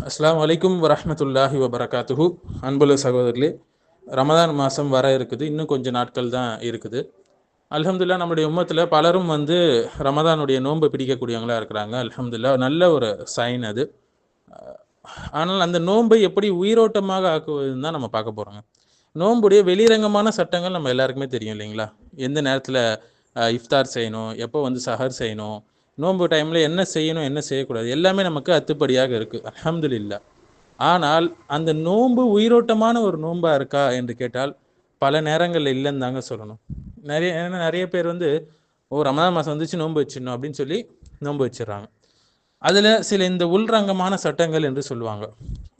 அஸ்ஸலாமு அலைக்கும் வரஹ்மத்துல்லாஹி வபரகாத்துஹு. அன்புள்ள சகோதரர்களே, ரமதான் மாதம் வர இருக்குது. இன்னும் கொஞ்சம் நாட்கள் தான் இருக்குது. அல்ஹம்துலில்லாஹ், நம்முடைய உம்மத்தில் பலரும் ரமதானுடைய நோன்பு பிடிக்கக்கூடியவங்களா இருக்கிறாங்க. அல்ஹம்துலில்லாஹ், நல்ல ஒரு சைன் அது. ஆனால் அந்த நோன்பை எப்படி உயிரோட்டமாக ஆக்குவதுன்னு தான் நம்ம பார்க்க போகிறோங்க. நோன்புடைய வெளிரங்கமான சட்டங்கள் நம்ம எல்லாருக்குமே தெரியும் இல்லைங்களா? எந்த நேரத்தில் இஃப்தார் செய்யணும், எப்போ சஹர் செய்யணும், நோன்பு டைமில் என்ன செய்யணும், என்ன செய்யக்கூடாது, எல்லாமே நமக்கு அத்துப்படியாக இருக்குது. அல்ஹம்துலில்லாஹ். ஆனால் அந்த நோன்பு உயிரோட்டமான ஒரு நோன்பாக இருக்கா என்று கேட்டால் பல நேரங்களில் இல்லைன்னு தாங்க சொல்லணும். நிறைய பேர் ரமதான் மாதம் வந்துச்சு நோன்பு வச்சிடணும் அப்படின்னு சொல்லி நோன்பு வச்சிடறாங்க. அதில் சில இந்த உள்ரங்கமான சட்டங்கள் என்று சொல்லுவாங்க,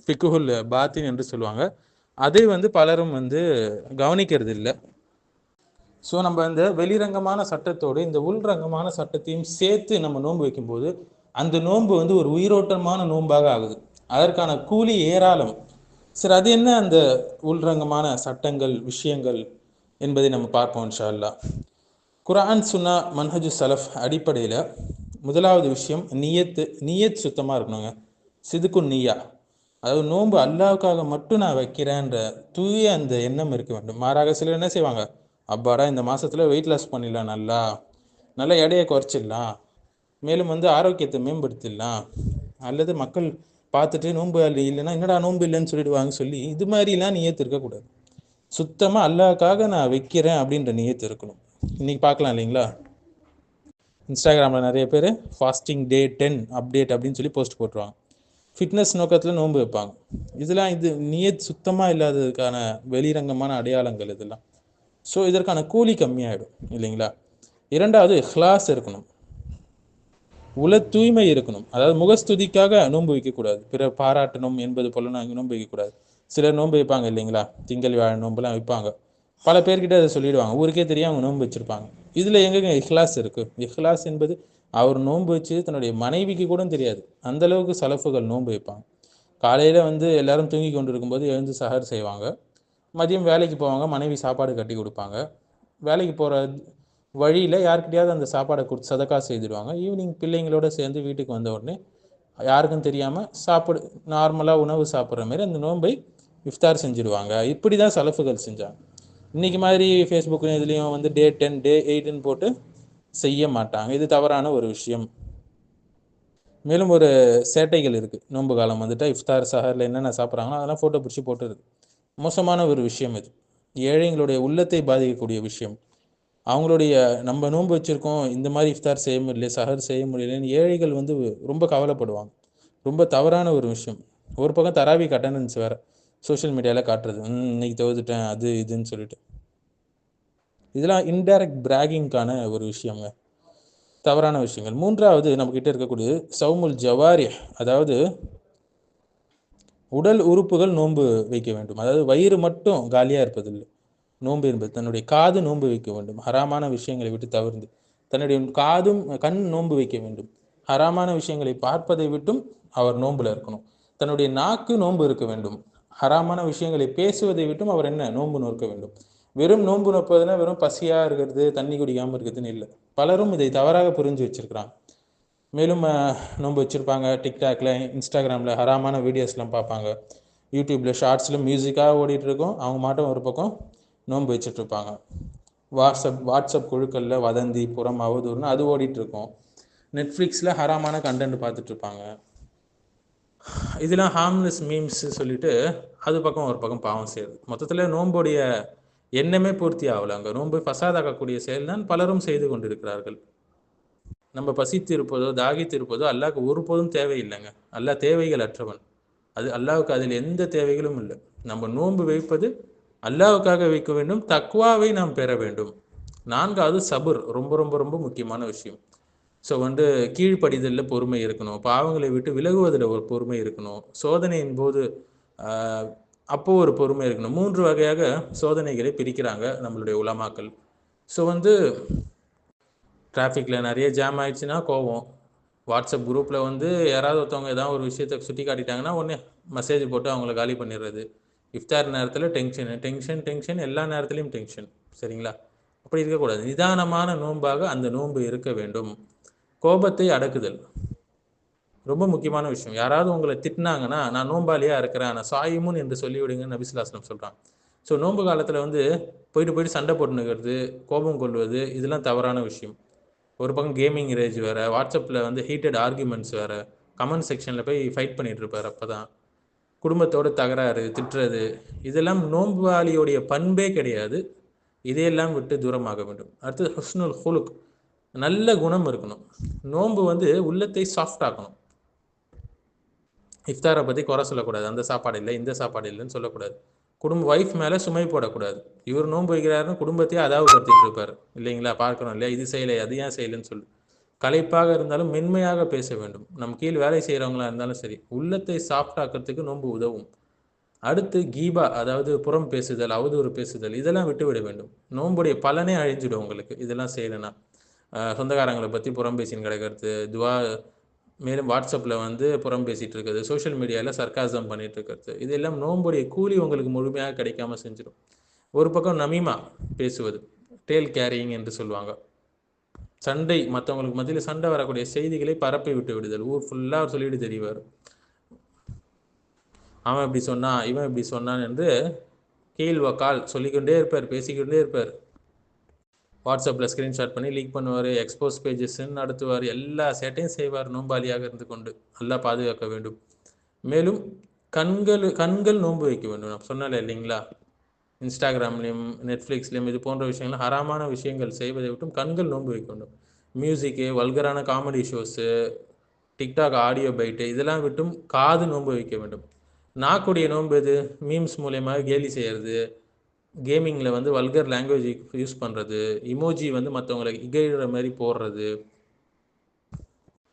ஃபிக்குஹுல் பாத்தின் என்று சொல்லுவாங்க. அதை பலரும் கவனிக்கிறது இல்லை. ஸோ நம்ம இந்த வெளிரங்கமான சட்டத்தோடு இந்த உள்ரங்கமான சட்டத்தையும் சேர்த்து நம்ம நோன்பு வைக்கும்போது அந்த நோன்பு ஒரு உயிரோட்டமான நோன்பாக ஆகுது. அதற்கான கூலி ஏராளம். சரி, அது என்ன அந்த உள்ரங்கமான சட்டங்கள், விஷயங்கள் என்பதை நம்ம பார்ப்போம் இன்ஷா அல்லாஹ். குர்ஆன் சுன்னா மன்ஹஜு சலஃப் அடிப்படையில் முதலாவது விஷயம் நியத் சுத்தமாக இருக்கணுங்க. சிதுக்குன் நிய்யா, அதாவது நோன்பு அல்லாவுக்காக மட்டும் நான் வைக்கிறேன்ற தூய அந்த எண்ணம் இருக்க வேண்டும். மாறாக சிலர் என்ன செய்வாங்க, அப்பாடா இந்த மாதத்தில் வெயிட் லாஸ் பண்ணிடலாம், நல்லா எடையை குறைச்சிடலாம், மேலும் ஆரோக்கியத்தை மேம்படுத்திடலாம், அல்லது மக்கள் பார்த்துட்டு நோன்பு இல்லைன்னா என்னடா நோன்பு இல்லைன்னு சொல்லிடுவாங்க சொல்லி இது மாதிரிலாம் நியத்து இருக்கக்கூடாது. சுத்தமாக அல்லாவுக்காக நான் வைக்கிறேன் அப்படின்ற நியத்து இருக்கணும். இன்னைக்கு பார்க்கலாம் இல்லைங்களா, இன்ஸ்டாகிராமில் நிறைய பேர் ஃபாஸ்டிங் டே 10 அப்டேட் அப்படின்னு சொல்லி போஸ்ட் போட்டுருவாங்க. ஃபிட்னஸ் நோக்கத்தில் நோன்பு வைப்பாங்க. இது நியத் சுத்தமாக இல்லாததுக்கான வெளிரங்கமான அடையாளங்கள் இதெல்லாம். ஸோ இதற்கான கூலி கம்மியாயிடும் இல்லைங்களா. இரண்டாவது, இஹ்லாஸ் இருக்கணும், உல தூய்மை இருக்கணும். அதாவது முகஸ்துதிக்காக நோன்பு வைக்கக்கூடாது, பிற பாராட்டணும் என்பது போல நாங்கள் நோன்பு வைக்கக்கூடாது. சிலர் நோன்பு வைப்பாங்க இல்லைங்களா, திங்கள் வியாழ நோன்புலாம் வைப்பாங்க. பல பேர்கிட்ட அதை சொல்லிடுவாங்க, ஊருக்கே தெரியும் அவங்க நோன்பு வச்சிருப்பாங்க. இதில் எங்கெங்க இஹ்லாஸ் இருக்குது? இஹ்லாஸ் என்பது அவர் நோன்பு வச்சு தன்னுடைய மனைவிக்கு கூட தெரியாது, அந்தளவுக்கு சலஃபுகள் நோன்பு வைப்பாங்க. காலையில் எல்லாரும் தூங்கி கொண்டு இருக்கும்போது எழுந்து சஹர் செய்வாங்க. மதியம் வேலைக்கு போவாங்க, மனைவி சாப்பாடு கட்டி கொடுப்பாங்க. வேலைக்கு போகிற வழியில் யாருக்கிட்டையாவது அந்த சாப்பாடை கொடுத்து சதக்கா செய்துடுவாங்க. ஈவினிங் பிள்ளைங்களோட சேர்ந்து வீட்டுக்கு வந்த உடனே யாருக்கும் தெரியாமல் நார்மலாக உணவு சாப்பிட்ற மாதிரி அந்த நோன்பை இஃப்தார் செஞ்சுடுவாங்க. இப்படி தான் சலஃபுகள் செஞ்சாங்க. இன்றைக்கி மாதிரி ஃபேஸ்புக்கு இதுலேயும் டே 10 டே 8ன்னு போட்டு செய்ய மாட்டாங்க. இது தவறான ஒரு விஷயம். மேலும் ஒரு சேட்டைகள் இருக்குது. நோன்பு காலம் இஃப்தார் சஹரில் என்னென்ன சாப்பிட்றாங்களோ அதெல்லாம் ஃபோட்டோ பிடிச்சி போட்டுருது. மோசமான ஒரு விஷயம் இது. ஏழைங்களுடைய உள்ளத்தை பாதிக்கக்கூடிய விஷயம். அவங்களுடைய நம்ம நோன்பு வச்சுருக்கோம், இந்த மாதிரி இஃப்தார் செய்ய முடியல, சஹர் செய்ய முடியலன்னு ஏழைகள் ரொம்ப கவலைப்படுவாங்க. ரொம்ப தவறான ஒரு விஷயம். ஒரு பக்கம் தராவி அட்டெண்டன்ஸ் வேறு சோஷியல் மீடியாவில் காட்டுறது, இன்னைக்கு தவிர்த்துட்டேன் அது இதுன்னு சொல்லிட்டு. இதெல்லாம் இன்டைரக்ட் பிராகிங்கான ஒரு விஷயங்க, தவறான விஷயங்கள். மூன்றாவது, நம்மக்கிட்ட இருக்கக்கூடிய சவுமுல் ஜவாரி, அதாவது உடல் உறுப்புகள் நோன்பு வைக்க வேண்டும். அதாவது வயிறு மட்டும் காலியாக இருப்பதில்லை நோன்பு என்பது. தன்னுடைய காது நோன்பு வைக்க வேண்டும், ஹராமான விஷயங்களை விட்டு தவிர்த்து. தன்னுடைய கண் நோன்பு வைக்க வேண்டும், ஹராமான விஷயங்களை பார்ப்பதை விட்டும் அவர் நோன்புல இருக்கணும். தன்னுடைய நாக்கு நோன்பு இருக்க வேண்டும், ஹராமான விஷயங்களை பேசுவதை விட்டும் அவர் நோன்பு நோக்க வேண்டும். வெறும் நோன்பு நோப்பதுன்னா வெறும் பசியாக இருக்கிறது, தண்ணி குடிக்காமல் இருக்கிறதுன்னு இல்லை. பலரும் இதை தவறாக புரிஞ்சு வச்சிருக்கிறாங்க. மேலும் நோன்பு வச்சுருப்பாங்க, டிக்டாக்ல இன்ஸ்டாகிராமில் ஹராமான வீடியோஸ்லாம் பார்ப்பாங்க, யூடியூப்பில் ஷார்ட்ஸில் மியூசிக்காக ஓடிட்டுருக்கோம், அவங்க மாட்டும் ஒரு பக்கம் நோன்பு வச்சிட்ருப்பாங்க. வாட்ஸ்அப் குழுக்களில் வதந்தி புறம் அவதூறுன்னு அது ஓடிட்டுருக்கோம். நெட்ஃப்ளிக்ஸில் ஹராமான கண்டென்ட் பார்த்துட்ருப்பாங்க. இதெல்லாம் ஹார்ம்லெஸ் மீம்ஸ் சொல்லிட்டு அது பக்கம் ஒரு பக்கம் பாவம் செய்யுது. மொத்தத்தில் நோன்புடைய எண்ணமே பூர்த்தி ஆகலை. அங்கே நோன்பு ஃபசாதாக்கக்கூடிய செயல் தான் பலரும் செய்து கொண்டிருக்கிறார்கள். நம்ம பசித்து இருப்பதோ தாகித்து இருப்பதோ அல்லாஹ்க்கு ஒருபோதும் தேவையில்லைங்க. அல்லாஹ் தேவைகள் அற்றவன். அல்லாஹ்வுக்கு அதில் எந்த தேவைகளும் இல்லை. நம்ம நோன்பு வைப்பது அல்லாஹ்வுக்காக வைக்க வேண்டும், தக்வாவை நாம் பெற வேண்டும். நான்காவது சபுர், ரொம்ப ரொம்ப ரொம்ப முக்கியமான விஷயம். ஸோ கீழ்ப்படிதலில் பொறுமை இருக்கணும், பாவங்களை விட்டு விலகுவதில் ஒரு பொறுமை இருக்கணும், சோதனையின் போது அப்போ ஒரு பொறுமை இருக்கணும். 3 வகையாக சோதனைகளை பிரிக்கிறாங்க நம்மளுடைய உலமாக்கள். ஸோ டிராஃபிக்கில் நிறைய ஜாம் ஆயிடுச்சுன்னா கோவம், வாட்ஸ்அப் குரூப்பில் யாராவது ஒருத்தவங்க ஏதாவது ஒரு விஷயத்தை சுட்டி காட்டிட்டாங்கன்னா உடனே மெசேஜ் போட்டு அவங்கள காலி பண்ணிடுறது. இஃப்தார் நேரத்தில் டென்ஷன், எல்லா நேரத்துலையும் டென்ஷன். சரிங்களா, அப்படி இருக்கக்கூடாது. நிதானமான நோன்பாக அந்த நோன்பு இருக்க வேண்டும். கோபத்தை அடக்குதல், ரொம்ப முக்கியமான விஷயம். யாராவது உங்களை திட்டினாங்கன்னா, நான் நோம்பாளியா இருக்கிறேன், நான் சாயிமுன் என்று சொல்லிவிடுங்கன்னு நபி ஸல்லல்லாஹு அலைஹி வஸல்லம் சொல்றாங்க. ஸோ நோன்பு காலத்தில் வந்து போயிட்டு போயிட்டு சண்டை போட்டுனுக்கிறது, கோபம் கொள்வது, இதெல்லாம் தவறான விஷயம். ஒரு பக்கம் கேமிங் ரேஜ் வேற, வாட்ஸ்அப்பில் வந்து ஹீட்டட் ஆர்குமெண்ட்ஸ் வேற, கமெண்ட் செக்ஷனில் போய் ஃபைட் பண்ணிட்டு இருப்பார். அப்பதான் குடும்பத்தோட தகராறு, திட்டுறது, இதெல்லாம் நோன்பாளியோடைய பண்பே கிடையாது. இதையெல்லாம் விட்டு தூரமாக வேண்டும். அடுத்தது ஹுஸ்னுல் ஹுலுக், நல்ல குணம் இருக்கணும். நோன்பு வந்து உள்ளத்தை சாஃப்ட் ஆக்கணும். இஃப்தாரை பற்றி குறை சொல்லக்கூடாது, அந்த சாப்பாடு இல்லை இந்த சாப்பாடு இல்லைன்னு சொல்லக்கூடாது. ஒய்ஃப் மேலே சுமை போடக்கூடாது. இவர் நோன்பு வைக்கிறாருன்னு குடும்பத்தையே அதாவப்படுத்திட்டு இருப்பார் இல்லைங்களா? பார்க்கணும் இல்லையா, இது செய்யலை அது ஏன் செய்யலைன்னு சொல்லி. களைப்பாக இருந்தாலும் மென்மையாக பேச வேண்டும். நம் கீழ் வேலை செய்கிறவங்களா இருந்தாலும் சரி, உள்ளத்தை சாஃப்ட் ஆக்கிறதுக்கு நோன்பு உதவும். அடுத்து கீபா, அதாவது புறம் பேசுதல், அவதூறு பேசுதல், இதெல்லாம் விட்டு விட வேண்டும். நோன்புடைய பலனே அழிஞ்சிடும் உங்களுக்கு இதெல்லாம் செய்யலைன்னா. சொந்தக்காரங்களை பற்றி புறம் பேசின்னு கிடக்கிறது, துவா, மேலும் வாட்ஸ்அப்பில் வந்து புறம் பேசிகிட்டு இருக்கிறது, சோஷியல் மீடியாவில் சர்க்காசம் பண்ணிட்டு இருக்கிறது, இதெல்லாம் நோன்புடைய கூலி உங்களுக்கு முழுமையாக கிடைக்காம செஞ்சிடும். ஒரு பக்கம் நமீமா பேசுவது, டேல் கேரியிங் என்று சொல்லுவாங்க. சண்டை, மற்றவங்களுக்கு மத்தியில் சண்டை வரக்கூடிய செய்திகளை பரப்பி விட்டு விடுதல். ஊர் ஃபுல்லாக அவர் சொல்லிட்டு தெரிவார், அவன் இப்படி சொன்னான் இவன் இப்படி சொன்னான் என்று கீழ் வக்கால் சொல்லிக்கொண்டே இருப்பார், பேசிக்கொண்டே இருப்பார். வாட்ஸ்அப்பில் ஸ்க்ரீன்ஷாட் பண்ணி லீக் பண்ணுவார், எக்ஸ்போஸ் பேஜஸ்ன்னு நடத்துவார், எல்லா சேட்டையும் செய்வார் நோம்பாளியாக இருந்து கொண்டு. நல்லா பாதுகாக்க வேண்டும். மேலும் கண்கள் நோன்பு வைக்க வேண்டும். நான் சொன்னால இல்லைங்களா, இன்ஸ்டாகிராம்லேயும் நெட்ஃப்ளிக்ஸ்லேயும் இது போன்ற விஷயங்கள், ஹராமான விஷயங்கள் செய்வதை விட்டும் கண்கள் நோன்பு வைக்க வேண்டும். மியூசிக்கு, வல்கரான comedy shows, TikTok audio bite, இதெல்லாம் விட்டும் காது நோன்பு வைக்க வேண்டும். நாக்குடைய நோன்பு எது? மீம்ஸ் மூலயமா கேலி செய்கிறது, கேமிங்கில் வந்து வல்கர் லாங்குவேஜ் யூஸ் பண்ணுறது, இமோஜி வந்து மற்றவங்களை இகழ்கிற மாதிரி போடுறது,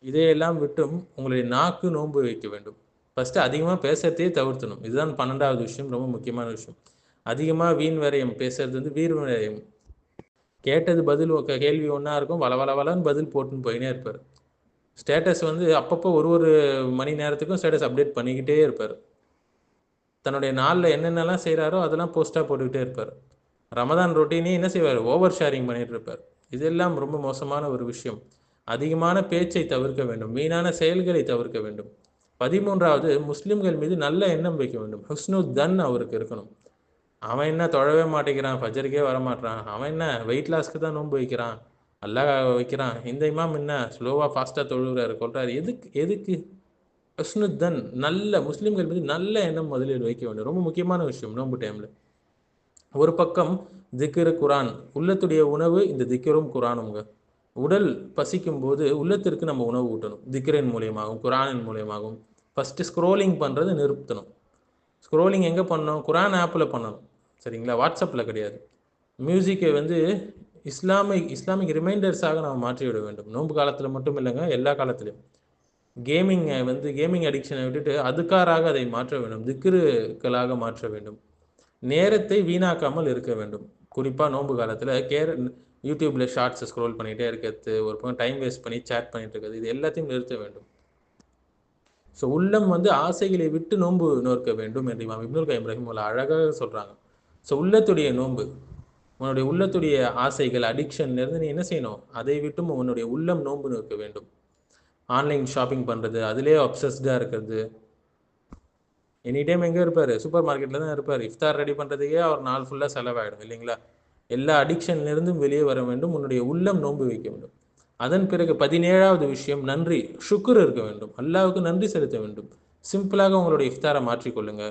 இதையெல்லாம் விட்டும் உங்களுடைய நாக்கு நோன்பு வைக்க வேண்டும். ஃபஸ்ட்டு அதிகமாக பேசுறதையே தவிர்த்தணும். இதுதான் 12வது விஷயம், ரொம்ப முக்கியமான விஷயம். அதிகமாக வீண் விரயம் பேசுறது வந்து வீண் விரயம். கேட்டது பதில் கேள்வி ஒன்றா இருக்கும், வளவளன்னு பதில் போட்டுன்னு போயினே இருப்பார். ஸ்டேட்டஸ் வந்து அப்பப்போ ஒரு மணி நேரத்துக்கும் ஸ்டேட்டஸ் அப்டேட் பண்ணிக்கிட்டே இருப்பார். தன்னுடைய நாளில் என்னென்னலாம் செய்கிறாரோ அதெல்லாம் போஸ்ட்டாக போட்டுக்கிட்டே இருப்பார். ரமதான் ரொட்டீனே என்ன செய்வார்? ஓவர் ஷேரிங் பண்ணிட்டு இருப்பார். இதெல்லாம் ரொம்ப மோசமான ஒரு விஷயம். அதிகமான பேச்சை தவிர்க்க வேண்டும், வீணான செயல்களை தவிர்க்க வேண்டும். 13வது, முஸ்லிம்கள் மீது நல்ல எண்ணம் வைக்க வேண்டும். ஹுஸ்னு தன் அவருக்கு இருக்கணும். அவன் என்ன தொழவே மாட்டேங்கிறான், ஃபஜருக்கே வரமாட்டான், அவன் என்ன வெயிட் லாஸ்க்கு தான் நோன்பு வைக்கிறான், அல்லாஹ் வைக்கிறான், இந்த இமாம் என்ன ஸ்லோவாக ஃபாஸ்ட்டாக தொழுகிறாரு கொள்றாரு, எதுக்கு? ஹுஸ்னுத்தன், நல்ல முஸ்லிம்கள் மீது நல்ல எண்ணம் முதலில் வைக்க வேண்டும். ரொம்ப முக்கியமான விஷயம் நோன்பு டைமில். ஒரு பக்கம் திக்ரு குரான், உள்ளத்துடைய உணவு இந்த திக்ரும் குரானுங்க. உடல் பசிக்கும் போது உள்ளத்திற்கு நம்ம உணவு ஊட்டணும், திக்ரின் மூலியமாகவும் குரானின் மூலியமாகவும். ஃபஸ்ட்டு ஸ்க்ரோலிங் பண்ணுறது நிறுத்தணும். ஸ்க்ரோலிங் எங்கே பண்ணணும்? குரான் ஆப்பில் பண்ணணும், சரிங்களா? வாட்ஸ்அப்பில் கிடையாது. மியூசிக்கை வந்து இஸ்லாமிக் ரிமைண்டர்ஸாக நம்ம மாற்றிவிட வேண்டும். நோன்பு காலத்தில் மட்டும் இல்லைங்க, எல்லா காலத்திலையும். கேமிங் அடிக்ஷனை விட்டுட்டு அதுக்காராக அதை மாற்ற வேண்டும், திக்ருக்களாக மாற்ற வேண்டும். நேரத்தை வீணாக்காமல் இருக்க வேண்டும். குறிப்பாக நோன்பு காலத்தில் யூடியூப்பில் ஷார்ட்ஸை ஸ்க்ரோல் பண்ணிகிட்டே இருக்கிறது, ஒரு பக்கம் டைம் வேஸ்ட் பண்ணி சேட் பண்ணிட்டு இருக்கிறது, இது எல்லாத்தையும் நிறுத்த வேண்டும். ஸோ உள்ளம் வந்து ஆசைகளை விட்டு நோன்பு நோக்க வேண்டும் என்று இமாம் இப்னுல் கய்யிம் ரஹிமஹுல்லாஹ் அழகாக சொல்கிறாங்க. ஸோ உள்ளத்துடைய நோன்பு, உன்னுடைய உள்ளத்துடைய ஆசைகள் அடிக்ஷன்லேருந்து நீ என்ன செய்யணும்? அதை விட்டும் உன்னுடைய உள்ளம் நோன்பு நோக்க வேண்டும். ஆன்லைன் ஷாப்பிங் பண்ணுறது, அதிலே அப்சஸ்டாக இருக்கிறது. எனி டைம் எங்கே இருப்பார்? சூப்பர் மார்க்கெட்டில் தான் இருப்பார். இஃப்தார் ரெடி பண்ணுறதுக்கே அவர் நாள் ஃபுல்லாக செலவாயிடும் இல்லைங்களா? எல்லா அடிக்ஷன்லேருந்தும் வெளியே வர வேண்டும், உன்னுடைய உள்ளம் நோன்பு வைக்க வேண்டும். அதன் பிறகு 17வது விஷயம், நன்றி, ஷுக்குர் இருக்க வேண்டும். அல்லாஹ்வுக்கு நன்றி செலுத்த வேண்டும். சிம்பிளாக உங்களுடைய இஃப்தாரை மாற்றிக்கொள்ளுங்க.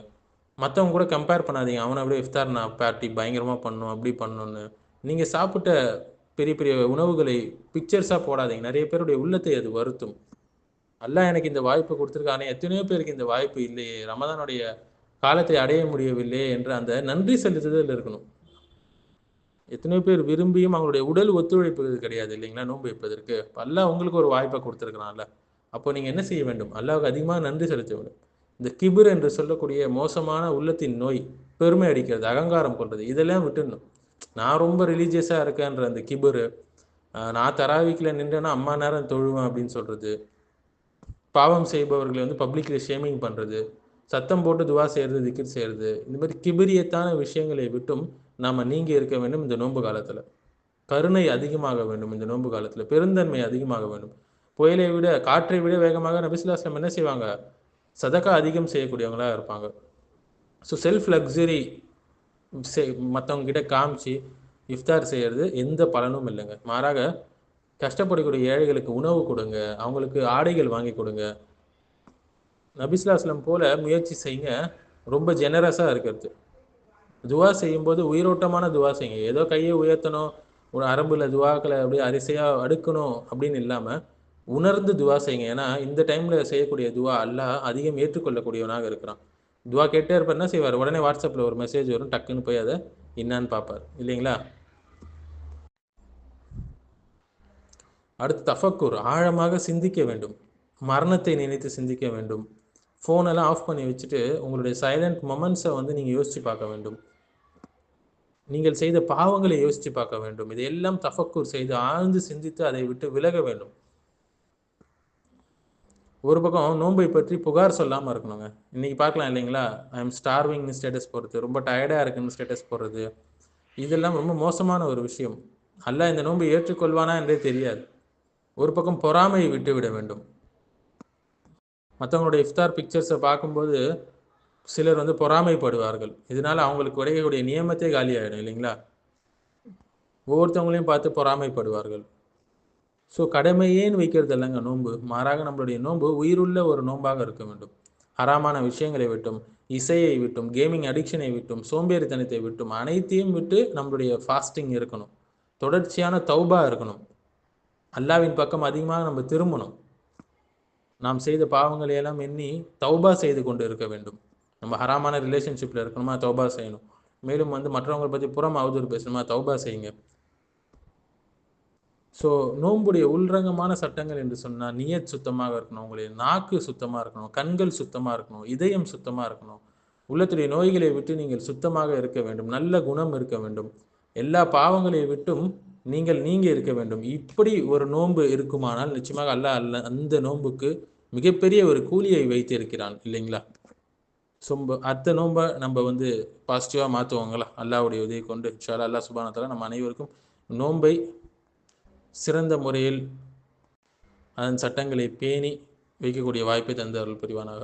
மற்றவங்க கூட கம்பேர் பண்ணாதீங்க, அவனை அப்படியே இஃப்தார் நான் பார்ட்டி பயங்கரமாக பண்ணணும் அப்படி பண்ணணுன்னு. நீங்கள் சாப்பிட்ட பெரிய பெரிய உணவுகளை பிக்சர்ஸாக போடாதீங்க. நிறைய பேருடைய உள்ளத்தை அது வருத்தும். அல்லாஹ் எனக்கு இந்த வாய்ப்பு கொடுத்துருக்கானே, எத்தனையோ பேருக்கு இந்த வாய்ப்பு இல்லையே, ரமதானுடைய காலத்தை அடைய முடியவில்லையே என்ற அந்த நன்றி செலுத்துதல் இருக்கணும். எத்தனையோ பேர் விரும்பியும் அவங்களுடைய உடல் ஒத்துழைப்பது கிடையாது இல்லைங்களா நோன்பு வைப்பதற்கு. அல்லாஹ் உங்களுக்கு ஒரு வாய்ப்பை கொடுத்துருக்கிறான்ல, அப்போ நீங்கள் என்ன செய்ய வேண்டும்? அல்லாஹ்வுக்கு அதிகமாக நன்றி செலுத்த வேண்டும். இந்த கிபிர் என்று சொல்லக்கூடிய மோசமான உள்ளத்தின் நோய், பெருமை அடிக்கிறது, அகங்காரம் கொள்வது, இதெல்லாம் விட்டுடணும். நான் ரொம்ப ரிலீஜியஸாக இருக்கேன்ற அந்த கிபிர், நான் தராவிக்கில் நின்றேன்னா அம்மா நேரம் தொழுவேன் அப்படின்னு சொல்கிறது, பாவம் செய்பவர்களை வந்து பப்ளிக்கில் ஷேமிங் பண்ணுறது, சத்தம் போட்டு துவா செய்கிறது, திக்ர் செய்கிறது, இந்த மாதிரி கிபிரியத்தான விஷயங்களை விட்டும் நாம் நீங்கி இருக்க வேண்டும். இந்த நோன்பு காலத்தில் கருணை அதிகமாக வேண்டும். இந்த நோன்பு காலத்தில் பெருந்தன்மை அதிகமாக வேண்டும். புயலை விட காற்றை விட வேகமாக நபி ஸல்லல்லாஹு அலைஹி வஸல்லம் என்ன செய்வாங்க? சதக்கா அதிகம் செய்யக்கூடியவங்களா இருப்பாங்க. ஸோ செல்ஃப் லக்ஸரி மற்றவங்க கிட்ட காமிச்சு இஃப்தார் செய்கிறது எந்த பலனும் இல்லைங்க. மாறாக கஷ்டப்படக்கூடிய ஏழைகளுக்கு உணவு கொடுங்க, அவங்களுக்கு ஆடைகள் வாங்கி கொடுங்க. நபி ஸல்லல்லாஹு அலைஹி வஸல்லம் போல முயற்சி செய்யுங்க. ரொம்ப ஜெனரஸாக இருக்கிறது. துவா செய்யும்போது உயிரோட்டமான துவா செய்யுங்க. ஏதோ கையை உயர்த்தணும், ஒரு அரபுல துவாக்களை அப்படியே அரிசையாக அடுக்கணும் அப்படின்னு இல்லாமல் உணர்ந்து துவா செய்யுங்க. ஏன்னா இந்த டைமில் செய்யக்கூடிய துவா அல்லாஹ் அதிகம் ஏற்றுக்கொள்ளக்கூடியவனாக இருக்கிறான். துவா கேட்டே இருப்பார், என்ன செய்வார்? உடனே வாட்ஸ்அப்பில் ஒரு மெசேஜ் வரும், டக்குன்னு போய் அதை என்னான்னு பார்ப்பார் இல்லைங்களா? அடுத்து தஃபக்கூர், ஆழமாக சிந்திக்க வேண்டும். மரணத்தை நினைத்து சிந்திக்க வேண்டும். ஃபோனெல்லாம் ஆஃப் பண்ணி வச்சுட்டு உங்களுடைய சைலண்ட் மொமெண்ட்ஸை வந்து நீங்கள் யோசித்து பார்க்க வேண்டும். நீங்கள் செய்த பாவங்களை யோசித்து பார்க்க வேண்டும். இதையெல்லாம் தஃபக்கூர் செய்து ஆழ்ந்து சிந்தித்து அதை விட்டு விலக வேண்டும். ஒரு பக்கம் நோன்பை பற்றி புகார் சொல்லாமல் இருக்கணுங்க. இன்றைக்கி பார்க்கலாம் இல்லைங்களா? ஐ எம் ஸ்டார்விங்னு ஸ்டேட்டஸ் போடுறது, ரொம்ப டயர்டாக இருக்குன்னு ஸ்டேட்டஸ் போடுறது, இதெல்லாம் ரொம்ப மோசமான ஒரு விஷயம். அல்லாஹ் இந்த நோன்பை ஏற்றுக்கொள்வானா என்றே தெரியாது. ஒரு பக்கம் பொறாமையை விட்டு விட வேண்டும். மற்றவங்களுடைய இஃப்தார் பிக்சர்ஸை பார்க்கும்போது சிலர் வந்து பொறாமைப்படுவார்கள். இதனால் அவங்களுக்கு கிடைக்கக்கூடிய நியமத்தே காலியாகிடும் இல்லைங்களா? ஒவ்வொருத்தவங்களையும் பார்த்து பொறாமைப்படுவார்கள். ஸோ கடமையேன்னு வைக்கிறது இல்லைங்க நோன்பு. மாறாக நம்மளுடைய நோன்பு உயிருள்ள ஒரு நோன்பாக இருக்க வேண்டும். ஹராமான விஷயங்களை விட்டும், இசையை விட்டும், கேமிங் அடிக்ஷனை விட்டும், சோம்பேறித்தனத்தை விட்டும், அனைத்தையும் விட்டு நம்மளுடைய ஃபாஸ்டிங் இருக்கணும். தொடர்ச்சியான தௌபா இருக்கணும். அல்லாவின் பக்கம் அதிகமாக நம்ம திரும்பணும். நாம் செய்த பாவங்களை எல்லாம் எண்ணி தௌபா செய்து கொண்டு இருக்க வேண்டும். நம்ம ஹராமான ரிலேஷன்ஷிப்பில் இருக்கணுமா, தௌபா செய்யணும். மேலும் வந்து மற்றவங்களை பற்றி புறம் அவதூறு பேசணுமா, தௌபா செய்யுங்க. ஸோ நோன்புடைய உள்ரங்கமான சட்டங்கள் என்று சொன்னால் நியத் சுத்தமாக இருக்கணும், உங்களுடைய நாக்கு சுத்தமாக இருக்கணும், கண்கள் சுத்தமாக இருக்கணும், இதயம் சுத்தமாக இருக்கணும், உள்ளத்துடைய நோய்களை விட்டு நீங்கள் சுத்தமாக இருக்க வேண்டும், நல்ல குணம் இருக்க வேண்டும், எல்லா பாவங்களை விட்டும் நீங்க இருக்க வேண்டும். இப்படி ஒரு நோன்பு இருக்குமானால் நிச்சயமாக அல்லாஹ் அந்த நோன்புக்கு மிகப்பெரிய ஒரு கூலியை வைத்திருக்கிறான் இல்லைங்களா? ஸோ அடுத்த நோன்பை நம்ம வந்து பாசிட்டிவாக மாற்றுவாங்களா அல்லாஹ்வுடைய உதவி கொண்டு? இன்ஷா அல்லாஹ், அல்லாஹ் சுப்ஹானஹு வ தஆலா நம்ம அனைவருக்கும் நோன்பை சிறந்த முறையில் அதன் சட்டங்களை பேணி வைக்கக்கூடிய வாய்ப்பை தந்து அருள் புரிவானாக.